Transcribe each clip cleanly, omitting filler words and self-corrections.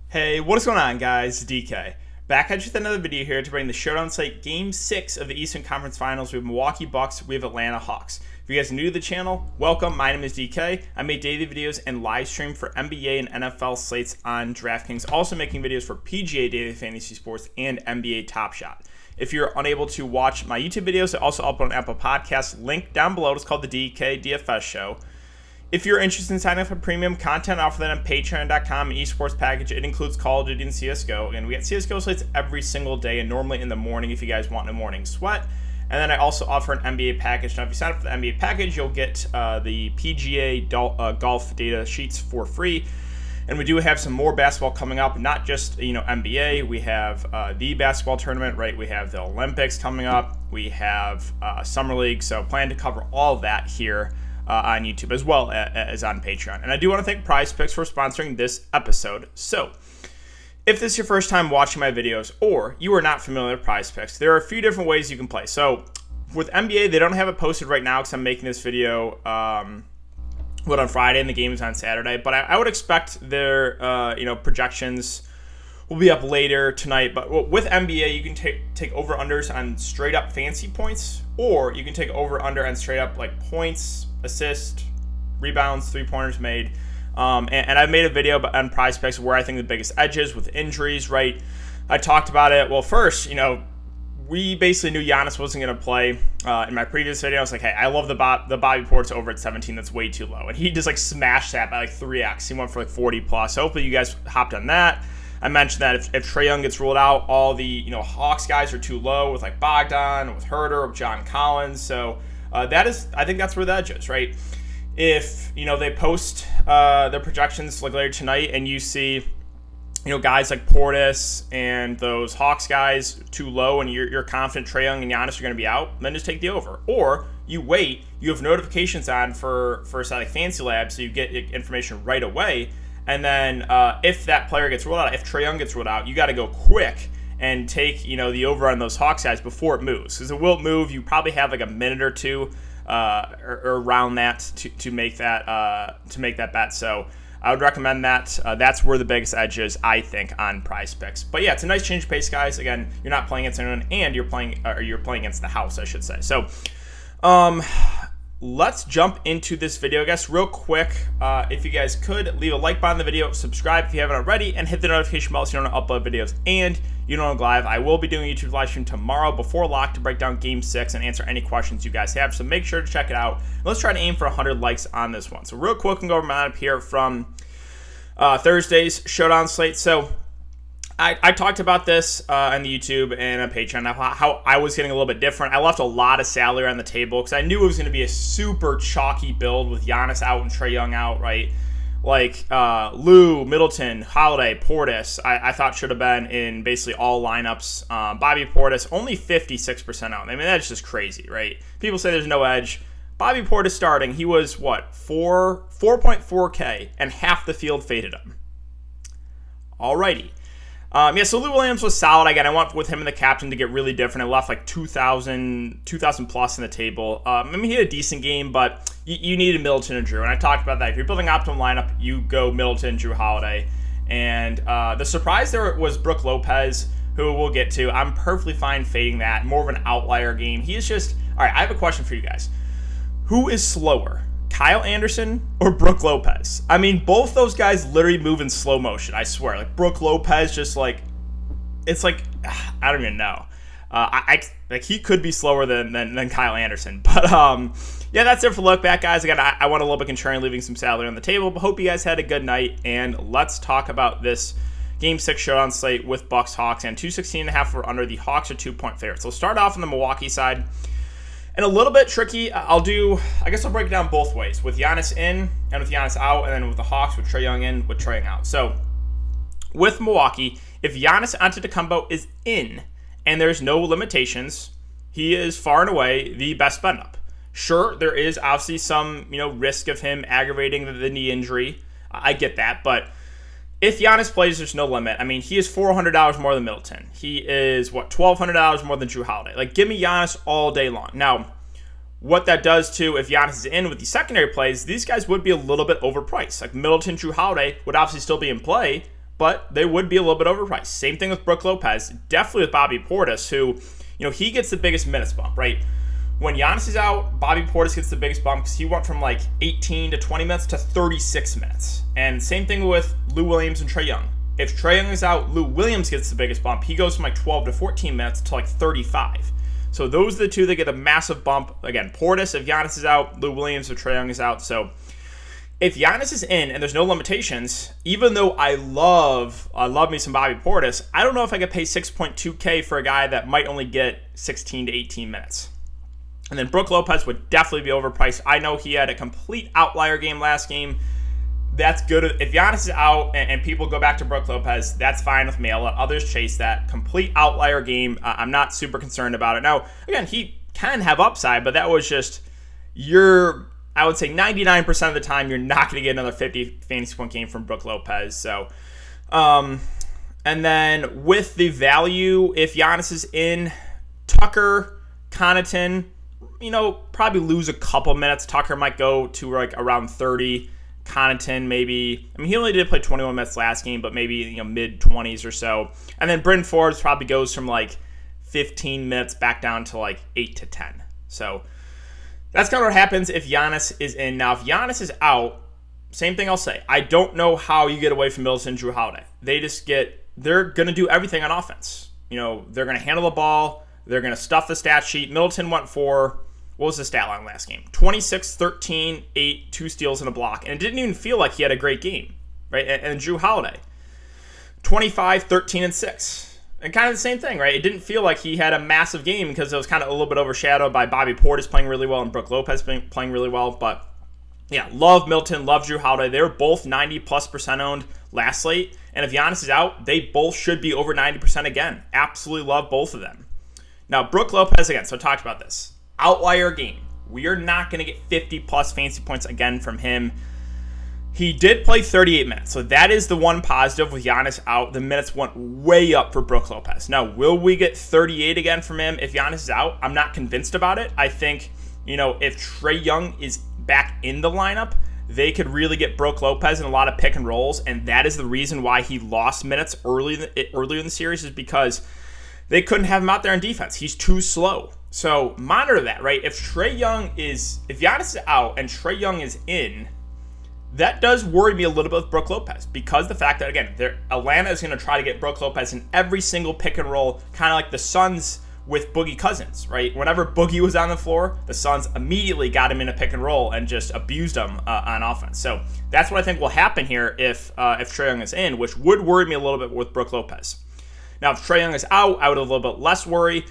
Hey, what is going on, guys? DK. Back at you with another video here to bring the Showdown slate Game 6 of the Eastern Conference Finals. We have Milwaukee Bucks, we have Atlanta Hawks. If you guys are new to the channel, welcome. My name is DK. I make daily videos and live stream for NBA and NFL slates on Draftkings. Also making videos for PGA Daily Fantasy Sports and NBA Top Shot. If you're unable to watch my YouTube videos, I also upload on Apple Podcasts. Link down below. It's called the DKDFS Show. If you're interested in signing up for premium content, I offer that on patreon.com, an esports package. It includes Call of Duty and CSGO. And we get CSGO slates every single day and normally in the morning if you guys want a morning sweat. And then I also offer an NBA package. Now, if you sign up for the NBA package, you'll get the PGA golf data sheets for free. And we do have some more basketball coming up, not just, NBA. We have the basketball tournament, right? We have the Olympics coming up. We have Summer League. So plan to cover all of that here on YouTube as well as on Patreon. And I do want to thank PrizePicks for sponsoring this episode. So if this is your first time watching my videos or you are not familiar with PrizePicks, there are a few different ways you can play. So with NBA, they don't have it posted right now because I'm making this video on Friday and the game is on Saturday. But I would expect their projections will be up later tonight. But with NBA, you can take over-unders on straight-up fancy points, or you can take over-under on straight-up like points, assists, rebounds, three-pointers made. And I've made a video on PrizePicks where I think the biggest edge is with injuries, right? I talked about it. Well, first, we basically knew Giannis wasn't going to play. In my previous video, I was like, hey, I love the Bobby Portis over at 17. That's way too low. And he just smashed that by 3x. He went for 40 plus. So hopefully you guys hopped on that. I mentioned that if Trae Young gets ruled out, all the Hawks guys are too low with Bogdan, with Herter, with John Collins. So I think that's where the edge is, right? If they post their projections later tonight, and you see guys like Portis and those Hawks guys too low, and you're confident Trae Young and Giannis are going to be out, then just take the over. Or you wait, you have notifications on for Fantasy Lab, so you get information right away. And then if that player gets ruled out, if Trae Young gets ruled out, you got to go quick and take the over on those Hawks guys before it moves, because it will move. You probably have a minute or two or around that to make that bet. So I would recommend that. That's where the biggest edge is, I think, on PrizePicks. But yeah, it's a nice change of pace, guys. Again, you're not playing against anyone, and you're playing against the house, I should say. So let's jump into this video, I guess, real quick. If you guys could, leave a like button on the video, subscribe if you haven't already, and hit the notification bell so you don't upload videos and you don't go live. I will be doing a YouTube live stream tomorrow before lock to break down Game 6 and answer any questions you guys have, so make sure to check it out. Let's try to aim for 100 likes on this one. So real quick, we can go over my lineup here from Thursday's Showdown slate. So I talked about this on the YouTube and on Patreon, how I was getting a little bit different. I left a lot of salary on the table because I knew it was going to be a super chalky build with Giannis out and Trae Young out, right? Lou, Middleton, Holiday, Portis, I thought should have been in basically all lineups. Bobby Portis, only 56% out. I mean, that's just crazy, right? People say there's no edge. Bobby Portis starting, he was, 4.4K, and half the field faded him. Alrighty. So Lou Williams was solid. Again, I went with him and the captain to get really different. I left 2,000 plus in the table. He had a decent game, but you needed Middleton and JRUE. And I talked about that. If you're building optimum lineup, you go Middleton, JRUE, Holiday. And the surprise there was BROOK LOPEZ, who we'll get to. I'm perfectly fine fading that. More of an outlier game. He is just... All right, I have a question for you guys. Who is slower? Kyle Anderson or BROOK LOPEZ? I mean, both those guys literally move in slow motion, I swear. BROOK LOPEZ just it's I don't even know. He could be slower than Kyle Anderson. But yeah, that's it for look back, guys. Again, I want a little bit contrarian, leaving some salary on the table, but hope you guys had a good night. And let's talk about this Game 6 showdown slate with Bucks Hawks, and 216.5 for under. The Hawks are 2-point favorites. So start off on the Milwaukee side. And a little bit tricky, I guess I'll break it down both ways, with Giannis in and with Giannis out, and then with the Hawks with Trae Young in, with Trae Young out. So with Milwaukee, if Giannis Antetokounmpo is in and there's no limitations, he is far and away the best bet up. Sure, there is obviously some risk of him aggravating the knee injury. I get that, but if Giannis plays, there's no limit. I mean, he is $400 more than Middleton. He is, $1,200 more than JRUE Holiday. Give me Giannis all day long. Now, what that does, too, if Giannis is in with the secondary plays, these guys would be a little bit overpriced. Middleton, JRUE Holiday would obviously still be in play, but they would be a little bit overpriced. Same thing with Brook Lopez, definitely with Bobby Portis, who, he gets the biggest minutes bump, right? When Giannis is out, Bobby Portis gets the biggest bump because he went from like 18 to 20 minutes to 36 minutes. And same thing with Lou Williams and Trae Young. If Trae Young is out, Lou Williams gets the biggest bump. He goes from like 12 to 14 minutes to like 35. So those are the two that get a massive bump. Again, Portis if Giannis is out, Lou Williams if Trae Young is out. So if Giannis is in and there's no limitations, even though I love me some Bobby Portis, I don't know if I could pay 6.2K for a guy that might only get 16 to 18 minutes. And then Brook Lopez would definitely be overpriced. I know he had a complete outlier game last game. That's good. If Giannis is out and people go back to Brook Lopez, that's fine with me. I'll let others chase that. Complete outlier game. I'm not super concerned about it. Now, again, he can have upside, but that was just I would say 99% of the time, you're not going to get another 50 fantasy point game from Brook Lopez. So, and then with the value, if Giannis is in, Tucker, Connaughton, probably lose a couple minutes. Tucker might go to like around 30. Connaughton maybe, he only did play 21 minutes last game, but maybe mid 20s or so. And then Bryn Forbes probably goes from like 15 minutes back down to like 8 to 10. So that's kind of what happens if Giannis is in. Now, if Giannis is out, same thing I'll say. I don't know how you get away from Middleton and Jrue Holiday. They're going to do everything on offense. They're going to handle the ball. They're going to stuff the stat sheet. Middleton went for, what was the stat line last game? 26, 13, 8, 2 steals and a block. And it didn't even feel like he had a great game, right? And Jrue Holiday, 25, 13, and 6. And kind of the same thing, right? It didn't feel like he had a massive game because it was kind of a little bit overshadowed by Bobby Portis playing really well and Brook Lopez playing really well. But yeah, love Middleton, love Jrue Holiday. They were both 90+% owned last slate. And if Giannis is out, they both should be over 90% again. Absolutely love both of them. Now, Brook Lopez again, so I talked about this. Outlier game. We are not going to get 50+ fantasy points again from him. He did play 38 minutes, so that is the one positive with Giannis out. The minutes went way up for Brook Lopez. Now, will we get 38 again from him if Giannis is out? I'm not convinced about it. I think, if Trae Young is back in the lineup, they could really get Brook Lopez in a lot of pick and rolls, and that is the reason why he lost minutes earlier in the series is because they couldn't have him out there on defense. He's too slow. So monitor that, right? If Giannis is out and Trae Young is in, that does worry me a little bit with Brook Lopez because the fact that, again, Atlanta is going to try to get Brook Lopez in every single pick and roll, kind of like the Suns with Boogie Cousins, right? Whenever Boogie was on the floor, the Suns immediately got him in a pick and roll and just abused him on offense. So that's what I think will happen here if Trae Young is in, which would worry me a little bit with Brook Lopez. Now, if Trae Young is out, I would have a little bit less worry.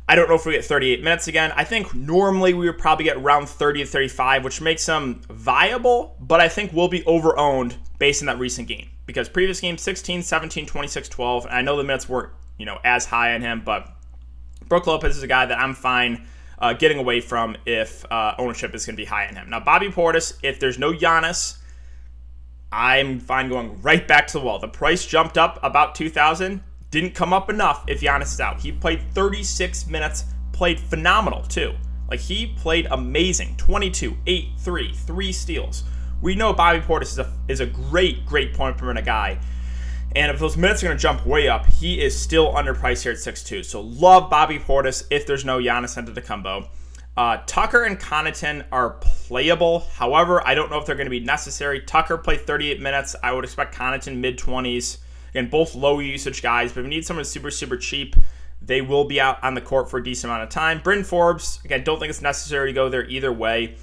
I don't know if we get 38 minutes again. I think normally we would probably get around 30 to 35, which makes them viable, but I think we'll be over-owned based on that recent game. Because previous game, 16, 17, 26, 12, and I know the minutes weren't as high on him, but Brook Lopez is a guy that I'm fine getting away from if ownership is going to be high on him. Now, Bobby Portis, if there's no Giannis, I'm fine going right back to the wall. The price jumped up about 2,000. Didn't come up enough if Giannis is out. He played 36 minutes, played phenomenal too. Like, he played amazing. 22, 8, 3, 3 steals. We know Bobby Portis is a great point per minute guy. And if those minutes are going to jump way up, he is still underpriced here at 6.2. So love Bobby Portis if there's no Giannis Antetokounmpo. Tucker and Connaughton are playable. However, I don't know if they're going to be necessary. Tucker played 38 minutes. I would expect Connaughton mid-20s. Again, both low usage guys, but if we need someone super, super cheap, they will be out on the court for a decent amount of time. Bryn Forbes, again, don't think it's necessary to go there either way.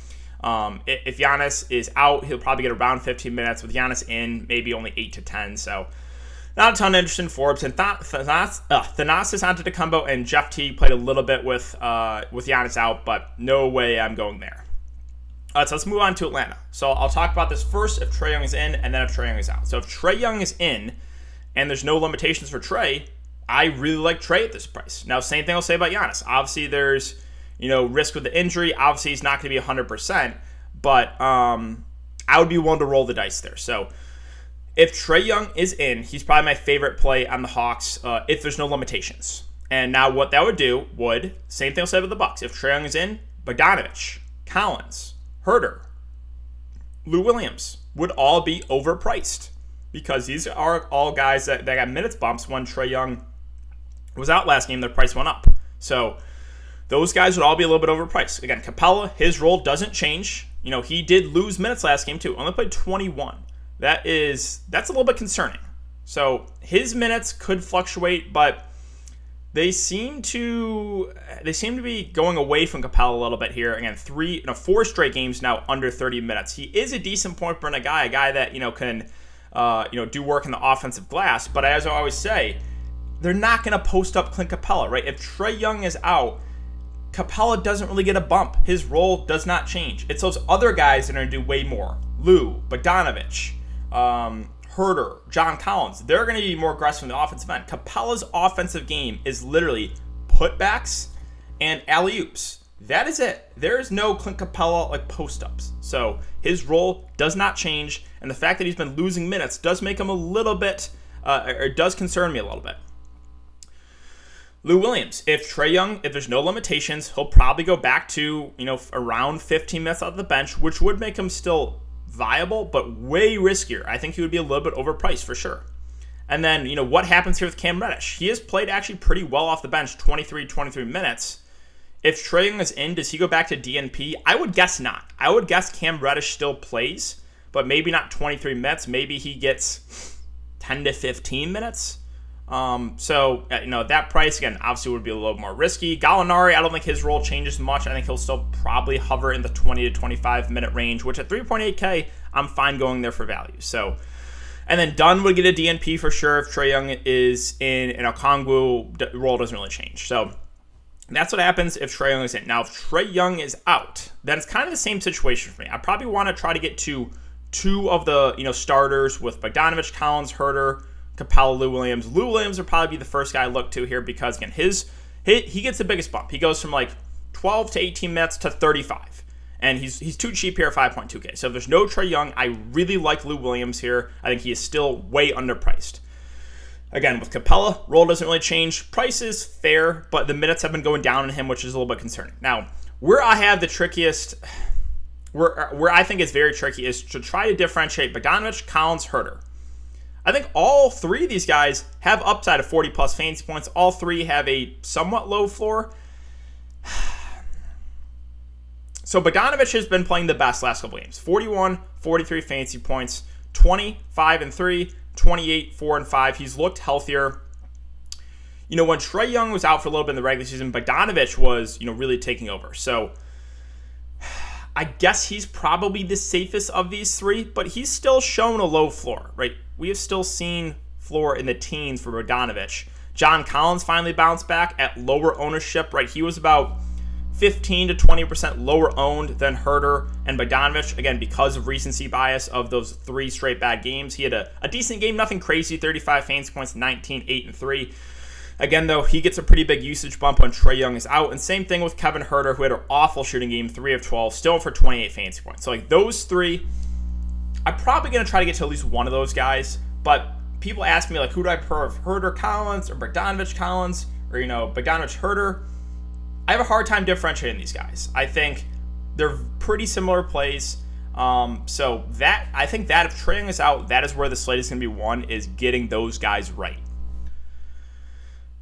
If Giannis is out, he'll probably get around 15 minutes. With Giannis in, maybe only 8 to 10. So not a ton of interest in Forbes. And Thanasis Antetokounmpo and Jeff Teague played a little bit with Giannis out, but no way I'm going there. So let's move on to Atlanta. So I'll talk about this first if Trae Young is in, and then if Trae Young is out. So if Trae Young is in, and there's no limitations for Trae, I really like Trae at this price. Now, same thing I'll say about Giannis. Obviously, there's risk with the injury. Obviously, he's not going to be 100%, but I would be willing to roll the dice there. So if Trae Young is in, he's probably my favorite play on the Hawks if there's no limitations. And now what that would do same thing I'll say about the Bucks. If Trae Young is in, Bogdanovich, Collins, Herter, Lou Williams would all be overpriced. because these are all guys that got minutes bumps when Trae Young was out last game. Their price went up. So those guys would all be a little bit overpriced. Again, Capella, his role doesn't change. He did lose minutes last game too. Only played 21. That's a little bit concerning. So his minutes could fluctuate, but they seem to be going away from Capella a little bit here. Again, 4 straight games now under 30 minutes. He is a decent point per minute guy, a guy that can do work in the offensive glass. But as I always say, they're not going to post up Clint Capella, right? If Trae Young is out, Capella doesn't really get a bump. His role does not change. It's those other guys that are going to do way more. Lou, Bogdanovich, Herter, John Collins. They're going to be more aggressive in the offensive end. Capella's offensive game is literally putbacks and alley-oops. That is it. There is no Clint Capella post-ups. So his role does not change, and the fact that he's been losing minutes does make him a little bit, or does concern me a little bit. Lou Williams, if there's no limitations, he'll probably go back to, around 15 minutes out of the bench, which would make him still viable, but way riskier. I think he would be a little bit overpriced for sure. And then, what happens here with Cam Reddish? He has played actually pretty well off the bench, 23 minutes. If Trae Young is in, does he go back to DNP? I would guess not. I would guess Cam Reddish still plays, but maybe not 23 minutes. Maybe he gets 10 to 15 minutes. That price, again, obviously would be a little more risky. Gallinari, I don't think his role changes much. I think he'll still probably hover in the 20 to 25 minute range, which at 3.8K, I'm fine going there for value. So, and then Dunn would get a DNP for sure if Trae Young is in, and Okongwu role doesn't really change. So that's what happens if Trae Young is in. Now, if Trae Young is out, then it's kind of the same situation for me. I probably want to try to get to 2 of the, starters with Bogdanovich, Collins, Herter, Capella, Lou Williams. Lou Williams would probably be the first guy I look to here because, again, he gets the biggest bump. He goes from 12 to 18 minutes to 35. And he's too cheap here at 5.2K. So if there's no Trae Young, I really like Lou Williams here. I think he is still way underpriced. Again, with Capella, role doesn't really change. Price is fair, but the minutes have been going down on him, which is a little bit concerning. Now, where I have the trickiest, where I think is very tricky, is to try to differentiate Bogdanovich, Collins, Herter. I think all 3 of these guys have upside of 40-plus fantasy points. All 3 have a somewhat low floor. So Bogdanovich has been playing the best last couple games. 41, 43 fantasy points, 20, 5-3, 28, 4-5. He's looked healthier. When Trae Young was out for a little bit in the regular season, Bogdanovich was, really taking over. So I guess he's probably the safest of these 3, but he's still shown a low floor, right? We have still seen floor in the teens for Bogdanovich. John Collins finally bounced back at lower ownership, right? He was about 15 to 20% lower owned than Herter and Bogdanovich, again, because of recency bias of those 3 straight bad games. He had a decent game, nothing crazy, 35 fantasy points, 19, 8-3. Again, though, he gets a pretty big usage bump when Trae Young is out. And same thing with Kevin Herter, who had an awful shooting game, 3 of 12, still for 28 fantasy points. So, those 3, I'm probably going to try to get to at least one of those guys. But people ask me, who do I prefer, Herter Collins or Bogdanovich Collins or, Bogdanovich Herter? I have a hard time differentiating these guys. I think they're pretty similar plays. So I think that if Trae Young is out, that is where the slate is going to be won, is getting those guys right.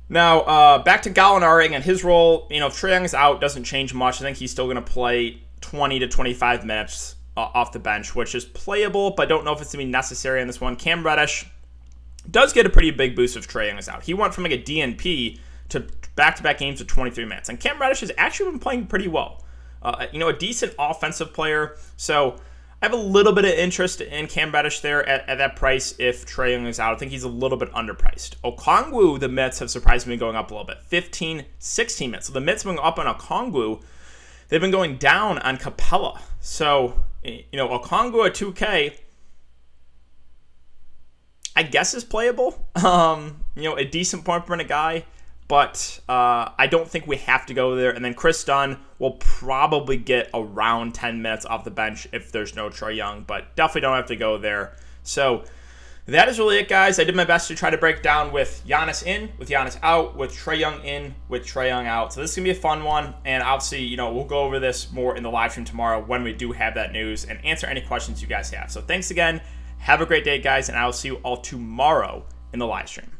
Now, back to Gallinari, and his role, if Trae Young is out, doesn't change much. I think he's still going to play 20 to 25 minutes off the bench, which is playable, but don't know if it's going to be necessary on this one. Cam Reddish does get a pretty big boost if Trae Young is out. He went from a DNP to back-to-back games of 23 minutes. And Cam Reddish has actually been playing pretty well. A decent offensive player. So I have a little bit of interest in Cam Reddish there at that price if Trae Young is out. I think he's a little bit underpriced. Okongwu, the minutes have surprised me going up a little bit. 15, 16 minutes. So the minutes have been up on Okongwu. They've been going down on Capella. So, Okongwu at 2K, I guess is playable. A decent point per minute guy. But I don't think we have to go there. And then Chris Dunn will probably get around 10 minutes off the bench if there's no Trae Young. But definitely don't have to go there. So that is really it, guys. I did my best to try to break down with Giannis in, with Giannis out, with Trae Young in, with Trae Young out. So this is going to be a fun one. And obviously, we'll go over this more in the live stream tomorrow when we do have that news and answer any questions you guys have. So thanks again. Have a great day, guys, and I will see you all tomorrow in the live stream.